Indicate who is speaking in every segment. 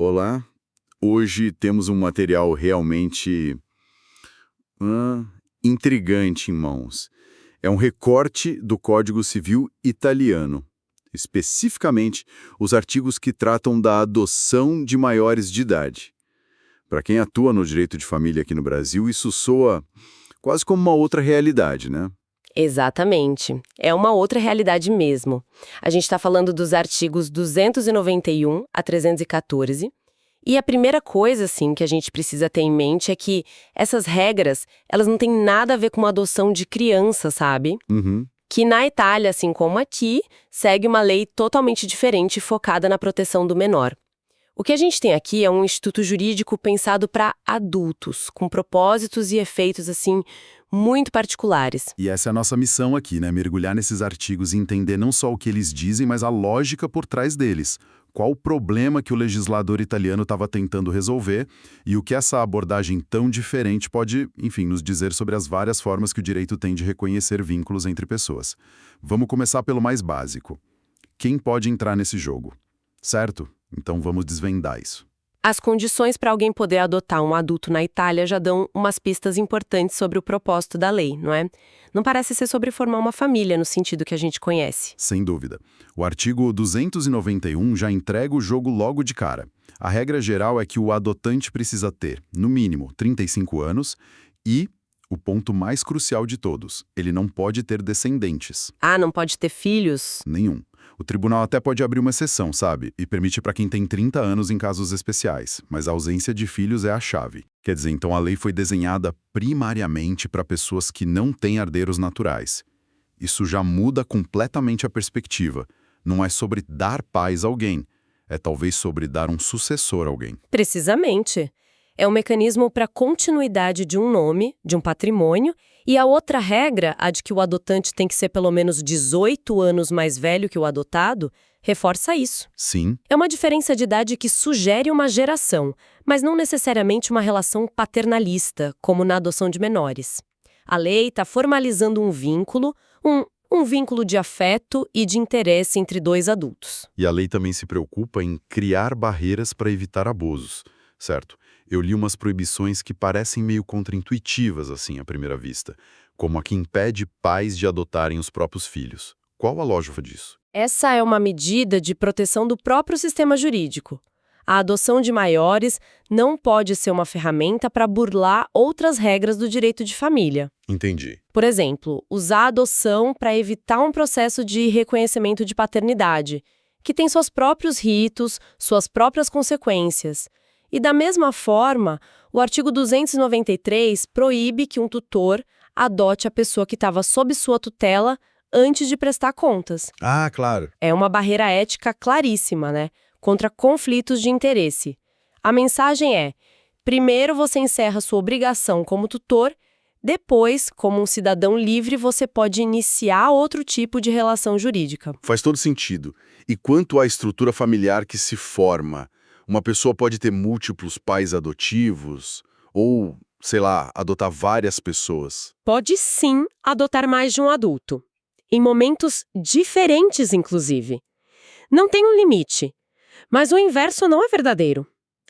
Speaker 1: Olá, hoje temos um material realmente intrigante em mãos. É um recorte do Código Civil italiano, especificamente os artigos que tratam da adoção de maiores de idade. Para quem atua no direito de família aqui no Brasil, isso soa quase como uma outra realidade, né?
Speaker 2: Exatamente. É uma outra realidade mesmo. A gente está falando dos artigos 291 a 314. E a primeira coisa, assim, que a gente precisa ter em mente é que essas regras, elas não têm nada a ver com uma adoção de criança, sabe?
Speaker 1: Uhum.
Speaker 2: Que na Itália, assim como aqui, segue uma lei totalmente diferente focada na proteção do menor. O que a gente tem aqui é um instituto jurídico pensado para adultos, com propósitos e efeitos, assim, muito particulares.
Speaker 3: E essa é a nossa missão aqui, né? Mergulhar nesses artigos e entender não só o que eles dizem, mas a lógica por trás deles. Qual o problema que o legislador italiano estava tentando resolver e o que essa abordagem tão diferente pode, enfim, nos dizer sobre as várias formas que o direito tem de reconhecer vínculos entre pessoas. Vamos começar pelo mais básico. Quem pode entrar nesse jogo? Certo? Então vamos desvendar isso.
Speaker 2: As condições para alguém poder adotar um adulto na Itália já dão umas pistas importantes sobre o propósito da lei, não é? Não parece ser sobre formar uma família no sentido que a gente conhece.
Speaker 3: Sem dúvida. O artigo 291 já entrega o jogo logo de cara. A regra geral é que o adotante precisa ter, no mínimo, 35 anos e, o ponto mais crucial de todos, ele não pode ter descendentes.
Speaker 2: Ah, não pode ter filhos?
Speaker 3: Nenhum. O tribunal até pode abrir uma exceção, sabe? E permite para quem tem 30 anos em casos especiais, mas a ausência de filhos é a chave. Quer dizer, então a lei foi desenhada primariamente para pessoas que não têm herdeiros naturais. Isso já muda completamente a perspectiva. Não é sobre dar pais a alguém, é talvez sobre dar um sucessor a alguém.
Speaker 2: Precisamente. É um mecanismo para continuidade de um nome, de um patrimônio, e a outra regra, a de que o adotante tem que ser pelo menos 18 anos mais velho que o adotado, reforça isso.
Speaker 3: Sim.
Speaker 2: É uma diferença de idade que sugere uma geração, mas não necessariamente uma relação paternalista, como na adoção de menores. A lei está formalizando um vínculo, um vínculo de afeto e de interesse entre dois adultos.
Speaker 3: E a lei também se preocupa em criar barreiras para evitar abusos, certo? Eu li umas proibições que parecem meio contraintuitivas, assim, à primeira vista, como a que impede pais de adotarem os próprios filhos. Qual a lógica disso?
Speaker 2: Essa é uma medida de proteção do próprio sistema jurídico. A adoção de maiores não pode ser uma ferramenta para burlar outras regras do direito de família.
Speaker 3: Entendi.
Speaker 2: Por exemplo, usar a adoção para evitar um processo de reconhecimento de paternidade, que tem seus próprios ritos, suas próprias consequências. E da mesma forma, o artigo 293 proíbe que um tutor adote a pessoa que estava sob sua tutela antes de prestar contas.
Speaker 3: Ah, claro.
Speaker 2: É uma barreira ética claríssima, né? Contra conflitos de interesse. A mensagem é: primeiro você encerra sua obrigação como tutor, depois, como um cidadão livre, você pode iniciar outro tipo de relação jurídica.
Speaker 1: Faz todo sentido. E quanto à estrutura familiar que se forma, uma pessoa pode ter múltiplos pais adotivos ou, sei lá, adotar várias pessoas?
Speaker 2: Pode sim adotar mais de um adulto. Em momentos diferentes, inclusive. Não tem um limite. Mas o inverso não é verdadeiro.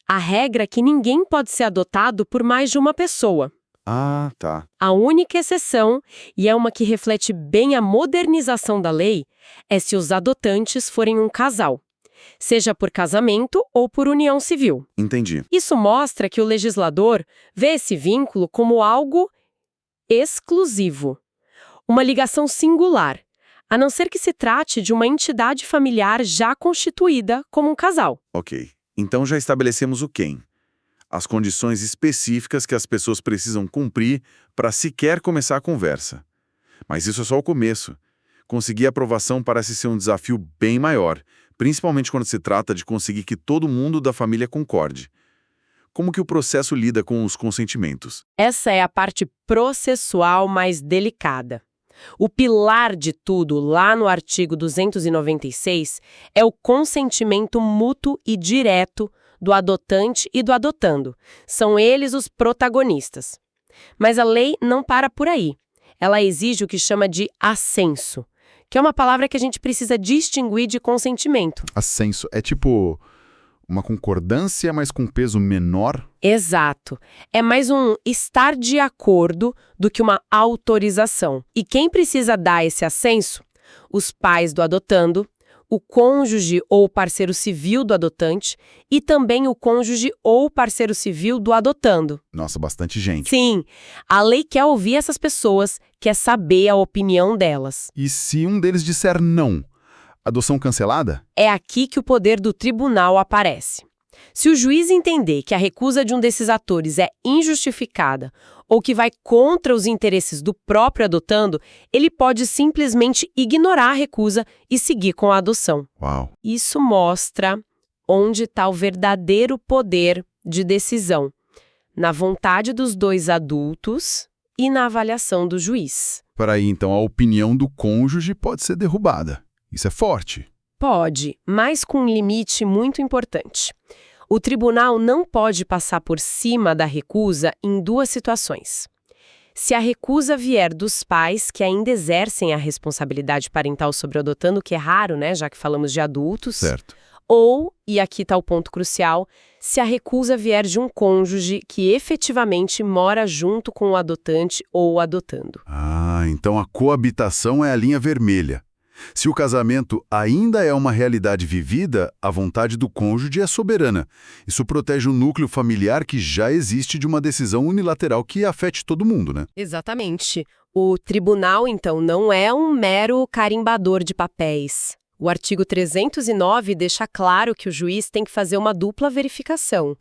Speaker 2: A regra é que ninguém pode ser adotado por mais de uma pessoa.
Speaker 1: Ah, tá.
Speaker 2: A única exceção, e é uma que reflete bem a modernização da lei, é se os adotantes forem um casal, seja por casamento ou por união civil.
Speaker 1: Entendi.
Speaker 2: Isso mostra que o legislador vê esse vínculo como algo exclusivo, uma ligação singular, a não ser que se trate de uma entidade familiar já constituída como um casal.
Speaker 1: Ok. Então já estabelecemos o quem. As condições específicas que as pessoas precisam cumprir para sequer começar a conversa. Mas isso é só o começo. Conseguir aprovação parece ser um desafio bem maior, principalmente quando se trata de conseguir que todo mundo da família concorde. Como que o processo lida com os consentimentos?
Speaker 2: Essa é a parte processual mais delicada. O pilar de tudo, lá no artigo 296, é o consentimento mútuo e direto do adotante e do adotando. São eles os protagonistas. Mas a lei não para por aí. Ela exige o que chama de assenso, que é uma palavra que a gente precisa distinguir de consentimento.
Speaker 3: Assenso é tipo Uma concordância, mas com peso menor?
Speaker 2: Exato. É mais um estar de acordo do que uma autorização. E quem precisa dar esse assenso? Os pais do adotando, o cônjuge ou parceiro civil do adotante e também o cônjuge ou parceiro civil do adotando.
Speaker 3: Nossa, bastante gente.
Speaker 2: Sim, a lei quer ouvir essas pessoas, quer saber a opinião delas.
Speaker 3: E se um deles disser não? Adoção cancelada?
Speaker 2: É aqui que o poder do tribunal aparece. Se o juiz entender que a recusa de um desses atores é injustificada ou que vai contra os interesses do próprio adotando, ele pode simplesmente ignorar a recusa e seguir com a adoção.
Speaker 3: Uau!
Speaker 2: Isso mostra onde está o verdadeiro poder de decisão, na vontade dos dois adultos e na avaliação do juiz.
Speaker 3: Peraí, então a opinião do cônjuge pode ser derrubada. Isso é forte.
Speaker 2: Pode, mas com um limite muito importante. O tribunal não pode passar por cima da recusa em duas situações. Se a recusa vier dos pais que ainda exercem a responsabilidade parental sobre o adotando, que é raro, né, já que falamos de adultos.
Speaker 3: Certo.
Speaker 2: Ou, e aqui está o ponto crucial, se a recusa vier de um cônjuge que efetivamente mora junto com o adotante ou o adotando.
Speaker 3: Ah, então a coabitação é a linha vermelha. Se o casamento ainda é uma realidade vivida, a vontade do cônjuge é soberana. Isso protege o núcleo familiar que já existe de uma decisão unilateral que afete todo mundo, né?
Speaker 2: Exatamente. O tribunal, então, não é um mero carimbador de papéis. O artigo 309 deixa claro que o juiz tem que fazer uma dupla verificação.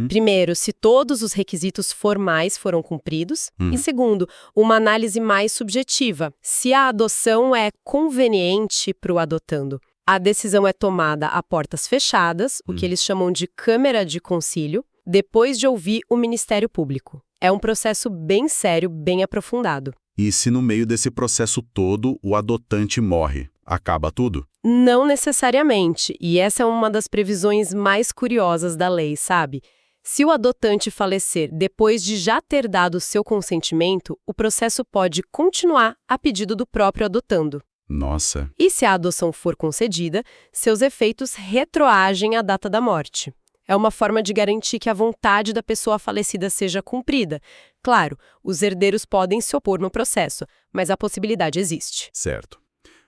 Speaker 2: Primeiro, se todos os requisitos formais foram cumpridos. E segundo, uma análise mais subjetiva, se a adoção é conveniente para o adotando. A decisão é tomada a portas fechadas, o que eles chamam de câmara de concílio, depois de ouvir o Ministério Público. É um processo bem sério, bem aprofundado.
Speaker 3: E se no meio desse processo todo o adotante morre, acaba tudo?
Speaker 2: Não necessariamente, e essa é uma das previsões mais curiosas da lei, sabe? Se o adotante falecer depois de já ter dado seu consentimento, o processo pode continuar a pedido do próprio adotando.
Speaker 3: Nossa.
Speaker 2: E se a adoção for concedida, seus efeitos retroagem à data da morte. É uma forma de garantir que a vontade da pessoa falecida seja cumprida. Claro, os herdeiros podem se opor no processo, mas a possibilidade existe.
Speaker 3: Certo.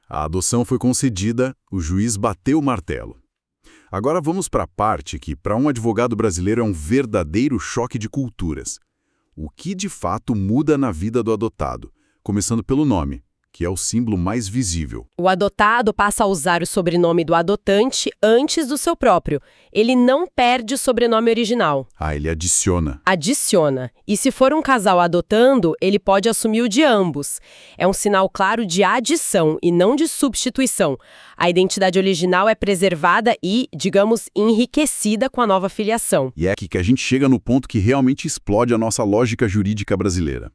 Speaker 3: A adoção foi concedida, o juiz bateu o martelo. Agora vamos para a parte que, para um advogado brasileiro, é um verdadeiro choque de culturas. O que de fato muda na vida do adotado? Começando pelo nome, que é o símbolo mais visível.
Speaker 2: O adotado passa a usar o sobrenome do adotante antes do seu próprio. Ele não perde o sobrenome original.
Speaker 3: Ah, ele adiciona.
Speaker 2: Adiciona. E se for um casal adotando, ele pode assumir o de ambos. É um sinal claro de adição e não de substituição. A identidade original é preservada e, digamos, enriquecida com a nova filiação.
Speaker 3: E é aqui que a gente chega no ponto que realmente explode a nossa lógica jurídica brasileira.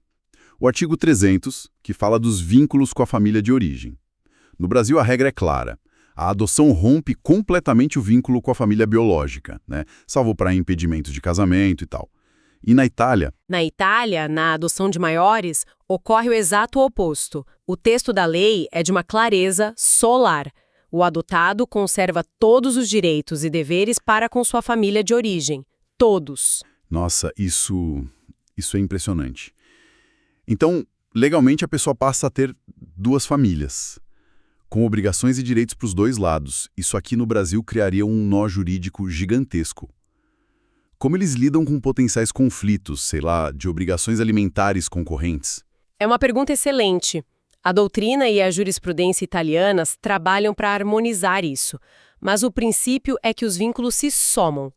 Speaker 3: O artigo 300, que fala dos vínculos com a família de origem. No Brasil, a regra é clara. A adoção rompe completamente o vínculo com a família biológica, né? Salvo para impedimentos de casamento e tal. E na Itália?
Speaker 2: Na Itália, na adoção de maiores, ocorre o exato oposto. O texto da lei é de uma clareza solar. O adotado conserva todos os direitos e deveres para com sua família de origem. Todos.
Speaker 3: Nossa, isso é impressionante. Então, legalmente, a pessoa passa a ter duas famílias, com obrigações e direitos para os dois lados. Isso aqui no Brasil criaria um nó jurídico gigantesco. Como eles lidam com potenciais conflitos, sei lá, de obrigações alimentares concorrentes?
Speaker 2: É uma pergunta excelente. A doutrina e a jurisprudência italianas trabalham para harmonizar isso, mas o princípio é que os vínculos se somam.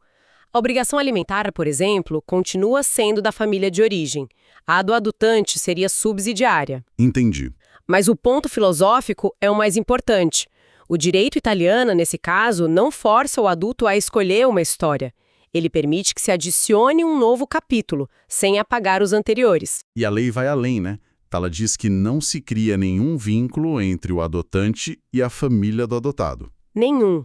Speaker 2: A obrigação alimentar, por exemplo, continua sendo da família de origem. A do adotante seria subsidiária.
Speaker 3: Entendi.
Speaker 2: Mas o ponto filosófico é o mais importante. O direito italiano, nesse caso, não força o adulto a escolher uma história. Ele permite que se adicione um novo capítulo, sem apagar os anteriores.
Speaker 3: E a lei vai além, né? Ela diz que não se cria nenhum vínculo entre o adotante e a família do adotado.
Speaker 2: Nenhum.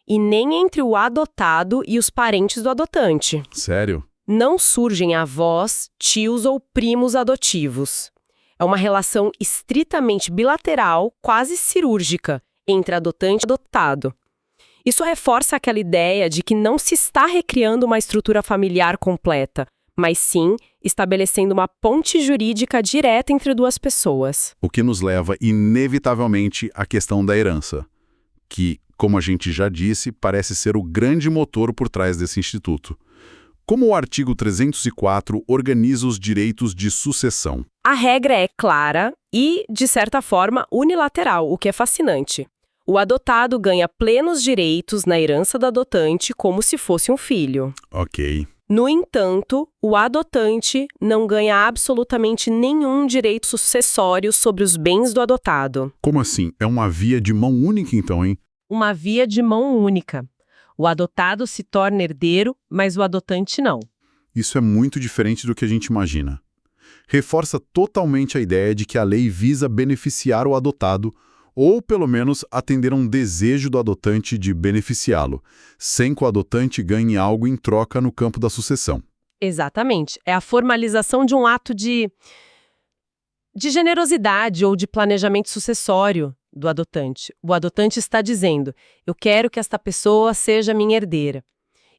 Speaker 2: E nem entre o adotado e os parentes do adotante.
Speaker 3: Sério?
Speaker 2: Não surgem avós, tios ou primos adotivos. É uma relação estritamente bilateral, quase cirúrgica, entre adotante e adotado. Isso reforça aquela ideia de que não se está recriando uma estrutura familiar completa, mas sim estabelecendo uma ponte jurídica direta entre duas pessoas.
Speaker 3: O que nos leva, inevitavelmente, à questão da herança, que, como a gente já disse, parece ser o grande motor por trás desse instituto. Como o artigo 304 organiza os direitos de sucessão?
Speaker 2: A regra é clara e, de certa forma, unilateral, o que é fascinante. O adotado ganha plenos direitos na herança do adotante como se fosse um filho.
Speaker 3: Ok.
Speaker 2: No entanto, o adotante não ganha absolutamente nenhum direito sucessório sobre os bens do adotado.
Speaker 3: Como assim? É uma via de mão única, então, hein?
Speaker 2: Uma via de mão única. O adotado se torna herdeiro, mas o adotante não.
Speaker 3: Isso é muito diferente do que a gente imagina. Reforça totalmente a ideia de que a lei visa beneficiar o adotado, ou pelo menos atender a um desejo do adotante de beneficiá-lo, sem que o adotante ganhe algo em troca no campo da sucessão.
Speaker 2: Exatamente. É a formalização de um ato de generosidade ou de planejamento sucessório do adotante. O adotante está dizendo, eu quero que esta pessoa seja minha herdeira.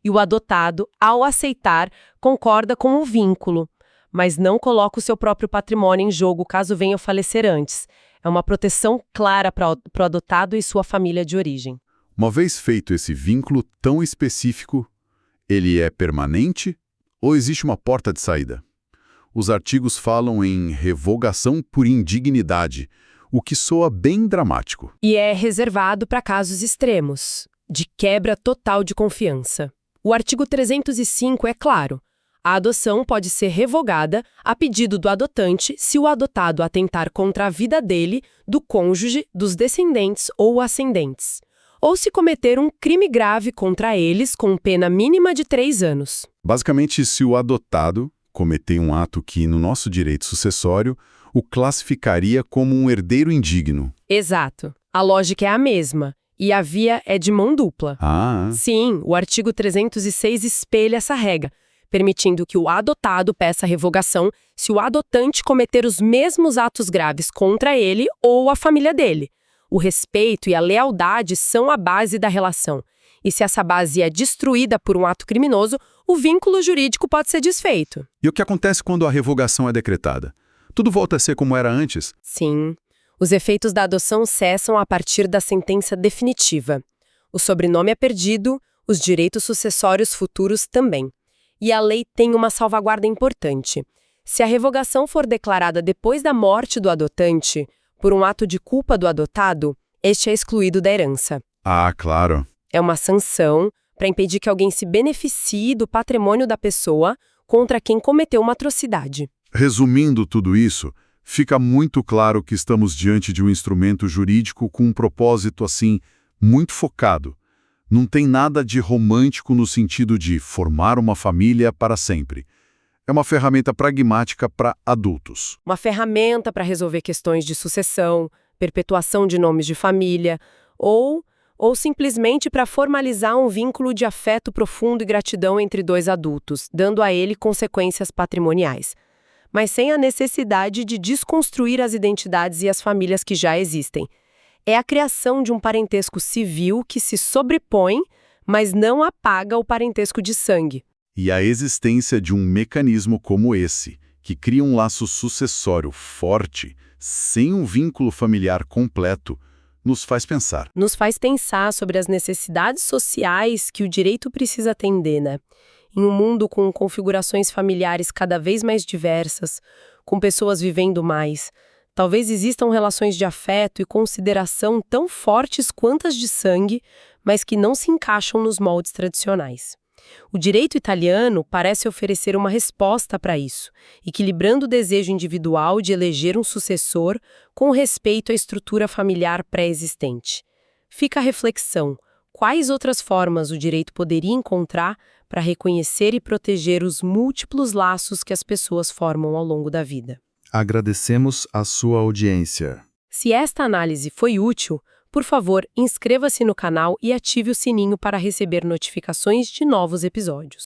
Speaker 2: E o adotado, ao aceitar, concorda com o vínculo, mas não coloca o seu próprio patrimônio em jogo caso venha a falecer antes. É uma proteção clara para o adotado e sua família de origem.
Speaker 3: Uma vez feito esse vínculo tão específico, ele é permanente ou existe uma porta de saída? Os artigos falam em revogação por indignidade, o que soa bem dramático.
Speaker 2: E é reservado para casos extremos, de quebra total de confiança. O artigo 305 é claro. A adoção pode ser revogada a pedido do adotante se o adotado atentar contra a vida dele, do cônjuge, dos descendentes ou ascendentes, ou se cometer um crime grave contra eles com pena mínima de 3 anos.
Speaker 3: Basicamente, se o adotado cometer um ato que, no nosso direito sucessório, o classificaria como um herdeiro indigno.
Speaker 2: Exato. A lógica é a mesma. E a via é de mão dupla. Sim, o artigo 306 espelha essa regra, permitindo que o adotado peça revogação se o adotante cometer os mesmos atos graves contra ele ou a família dele. O respeito e a lealdade são a base da relação. E se essa base é destruída por um ato criminoso, o vínculo jurídico pode ser desfeito.
Speaker 3: E o que acontece quando a revogação é decretada? Tudo volta a ser como era antes?
Speaker 2: Sim. Os efeitos da adoção cessam a partir da sentença definitiva. O sobrenome é perdido, os direitos sucessórios futuros também. E a lei tem uma salvaguarda importante. Se a revogação for declarada depois da morte do adotante, por um ato de culpa do adotado, este é excluído da herança.
Speaker 3: Ah, claro.
Speaker 2: É uma sanção para impedir que alguém se beneficie do patrimônio da pessoa contra quem cometeu uma atrocidade.
Speaker 3: Resumindo tudo isso, fica muito claro que estamos diante de um instrumento jurídico com um propósito, assim, muito focado. Não tem nada de romântico no sentido de formar uma família para sempre. É uma ferramenta pragmática para adultos.
Speaker 2: Uma ferramenta para resolver questões de sucessão, perpetuação de nomes de família, ou simplesmente para formalizar um vínculo de afeto profundo e gratidão entre dois adultos, dando a ele consequências patrimoniais, mas sem a necessidade de desconstruir as identidades e as famílias que já existem. É a criação de um parentesco civil que se sobrepõe, mas não apaga o parentesco de sangue.
Speaker 3: E a existência de um mecanismo como esse, que cria um laço sucessório forte, sem um vínculo familiar completo, nos faz pensar.
Speaker 2: Nos faz pensar sobre as necessidades sociais que o direito precisa atender, né? Em um mundo com configurações familiares cada vez mais diversas, com pessoas vivendo mais, talvez existam relações de afeto e consideração tão fortes quanto as de sangue, mas que não se encaixam nos moldes tradicionais. O direito italiano parece oferecer uma resposta para isso, equilibrando o desejo individual de eleger um sucessor com respeito à estrutura familiar pré-existente. Fica a reflexão: quais outras formas o direito poderia encontrar para reconhecer e proteger os múltiplos laços que as pessoas formam ao longo da vida?
Speaker 3: Agradecemos a sua audiência.
Speaker 2: Se esta análise foi útil, por favor, inscreva-se no canal e ative o sininho para receber notificações de novos episódios.